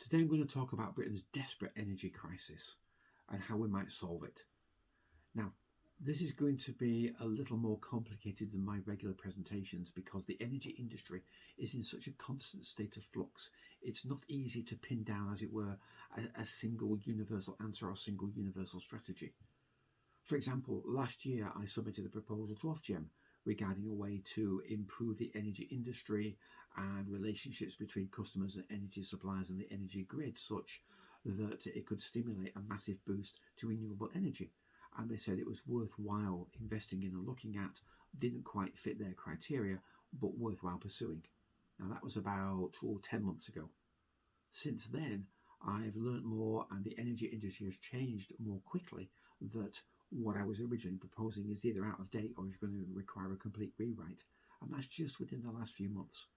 Today I'm going to talk about Britain's desperate energy crisis and how we might solve it. Now, this is going to be a little more complicated than my regular presentations because the energy industry is in such a constant state of flux. It's not easy to pin down, as it were, a single universal answer or a single universal strategy. For example, last year I submitted a proposal to Ofgem regarding a way to improve the energy industry and relationships between customers and energy suppliers and the energy grid such that it could stimulate a massive boost to renewable energy. And they said it was worthwhile investing in and looking at, didn't quite fit their criteria, but worthwhile pursuing. Now that was about 10 months ago. Since then, I've learnt more and the energy industry has changed more quickly that what I was originally proposing is either out of date or is going to require a complete rewrite. And that's just within the last few months.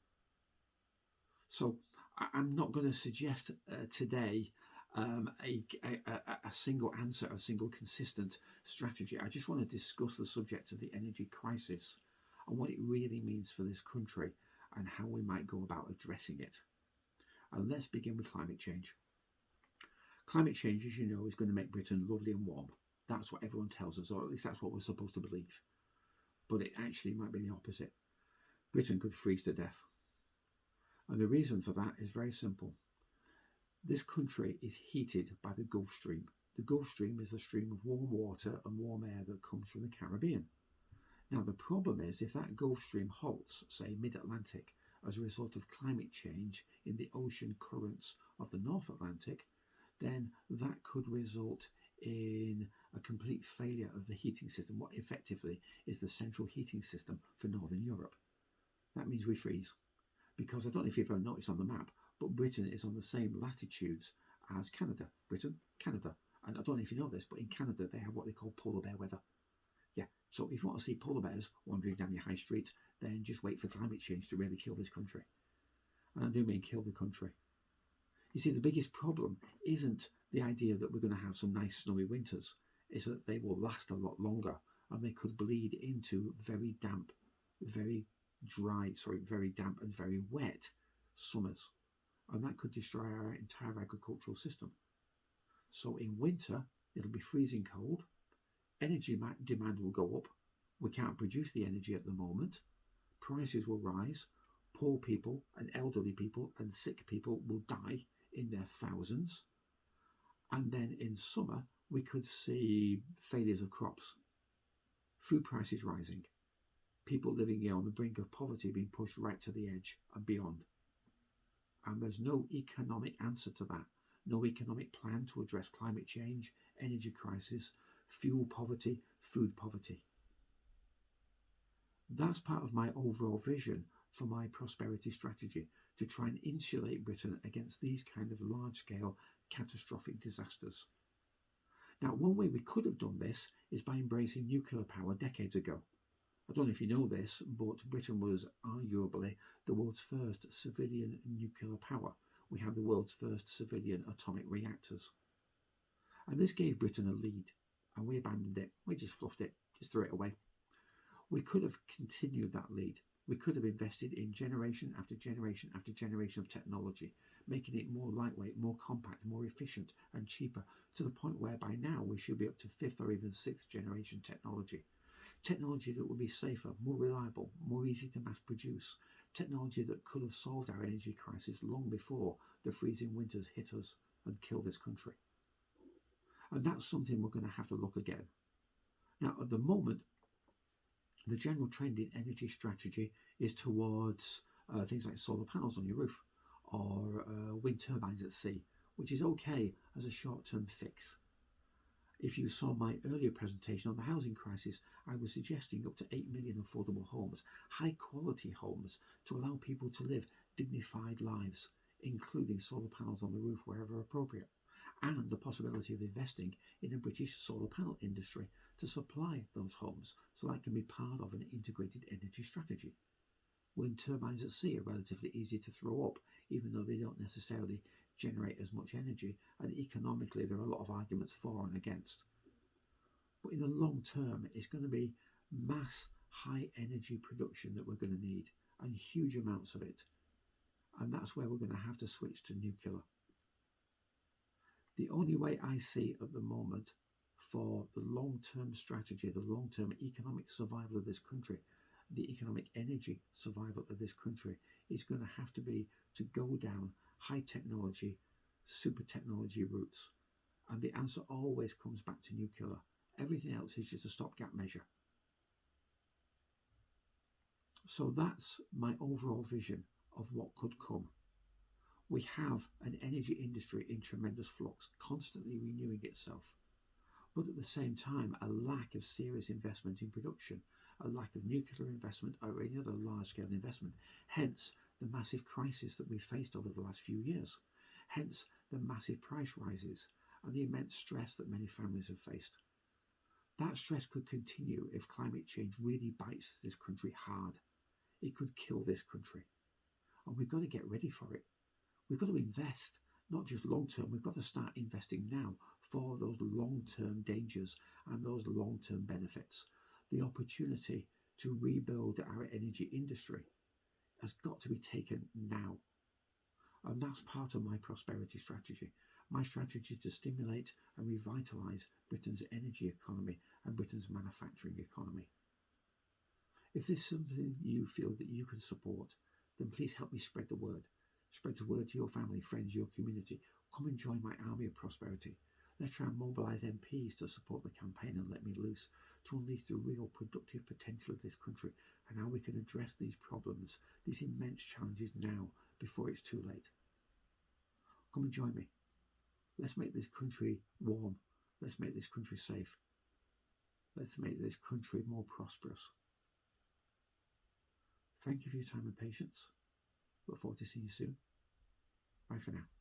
So I'm not going to suggest today a single answer, a single consistent strategy. I just want to discuss the subject of the energy crisis and what it really means for this country and how we might go about addressing it. And let's begin with climate change. Climate change, as you know, is going to make Britain lovely and warm. That's what everyone tells us, or at least that's what we're supposed to believe. But it actually might be the opposite. Britain could freeze to death. And the reason for that is very simple. This country is heated by the Gulf Stream. The Gulf Stream is a stream of warm water and warm air that comes from the Caribbean. Now the problem is if that Gulf Stream halts, say mid-Atlantic, as a result of climate change in the ocean currents of the North Atlantic, then that could result in a complete failure of the heating system, what effectively is the central heating system for Northern Europe. That means we freeze. Because I don't know if you've ever noticed on the map, but Britain is on the same latitudes as Canada. Britain, Canada. And I don't know if you know this, but in Canada they have what they call polar bear weather. Yeah, so if you want to see polar bears wandering down your high street, then just wait for climate change to really kill this country. And I do mean kill the country. You see, the biggest problem isn't the idea that we're going to have some nice snowy winters. It's that they will last a lot longer and they could bleed into very damp and very wet summers. And that could destroy our entire agricultural system. So in winter, it'll be freezing cold. Energy demand will go up. We can't produce the energy at the moment. Prices will rise. Poor people and elderly people and sick people will die in their thousands. And then in summer, we could see failures of crops, food prices rising, people living on the brink of poverty being pushed right to the edge and beyond. And there's no economic answer to that, no economic plan to address climate change, energy crisis, fuel poverty, food poverty. That's part of my overall vision for my prosperity strategy, to try and insulate Britain against these kind of large-scale catastrophic disasters. Now, one way we could have done this is by embracing nuclear power decades ago. I don't know if you know this, but Britain was arguably the world's first civilian nuclear power. We had the world's first civilian atomic reactors. And this gave Britain a lead, and we abandoned it. We just fluffed it, just threw it away. We could have continued that lead. We could have invested in generation after generation after generation of technology, making it more lightweight, more compact, more efficient and cheaper, to the point where by now we should be up to 5th or even 6th generation technology. Technology that would be safer, more reliable, more easy to mass produce. Technology that could have solved our energy crisis long before the freezing winters hit us and killed this country. And that's something we're going to have to look again. Now, at the moment, the general trend in energy strategy is towards things like solar panels on your roof or wind turbines at sea, which is okay as a short-term fix. If you saw my earlier presentation on the housing crisis, I was suggesting up to 8 million affordable homes, high-quality homes, to allow people to live dignified lives, including solar panels on the roof wherever appropriate, and the possibility of investing in a British solar panel industry to supply those homes, so that can be part of an integrated energy strategy. Wind turbines at sea are relatively easy to throw up, even though they don't necessarily generate as much energy, and economically there are a lot of arguments for and against. But in the long term, it's going to be mass high energy production that we're going to need, and huge amounts of it. And that's where we're going to have to switch to nuclear. The only way I see at the moment for the long-term strategy, the long-term economic survival of this country, the economic energy survival of this country is going to have to be to go down high technology, super technology routes. And the answer always comes back to nuclear. Everything else is just a stopgap measure. So that's my overall vision of what could come. We have an energy industry in tremendous flux, constantly renewing itself, but at the same time, a lack of serious investment in production, a lack of nuclear investment or any other large-scale investment, hence the massive crisis that we've faced over the last few years, hence the massive price rises and the immense stress that many families have faced. That stress could continue if climate change really bites this country hard. It could kill this country. And we've got to get ready for it. We've got to invest, not just long-term, we've got to start investing now for those long-term dangers and those long-term benefits. The opportunity to rebuild our energy industry has got to be taken now. And that's part of my prosperity strategy. My strategy is to stimulate and revitalise Britain's energy economy and Britain's manufacturing economy. If this is something you feel that you can support, then please help me spread the word. Spread the word to your family, friends, your community. Come and join my army of prosperity. Let's try and mobilise MPs to support the campaign and let me loose, to unleash the real productive potential of this country and how we can address these problems, these immense challenges now before it's too late. Come and join me. Let's make this country warm. Let's make this country safe. Let's make this country more prosperous. Thank you for your time and patience. Look forward to seeing you soon. Bye for now.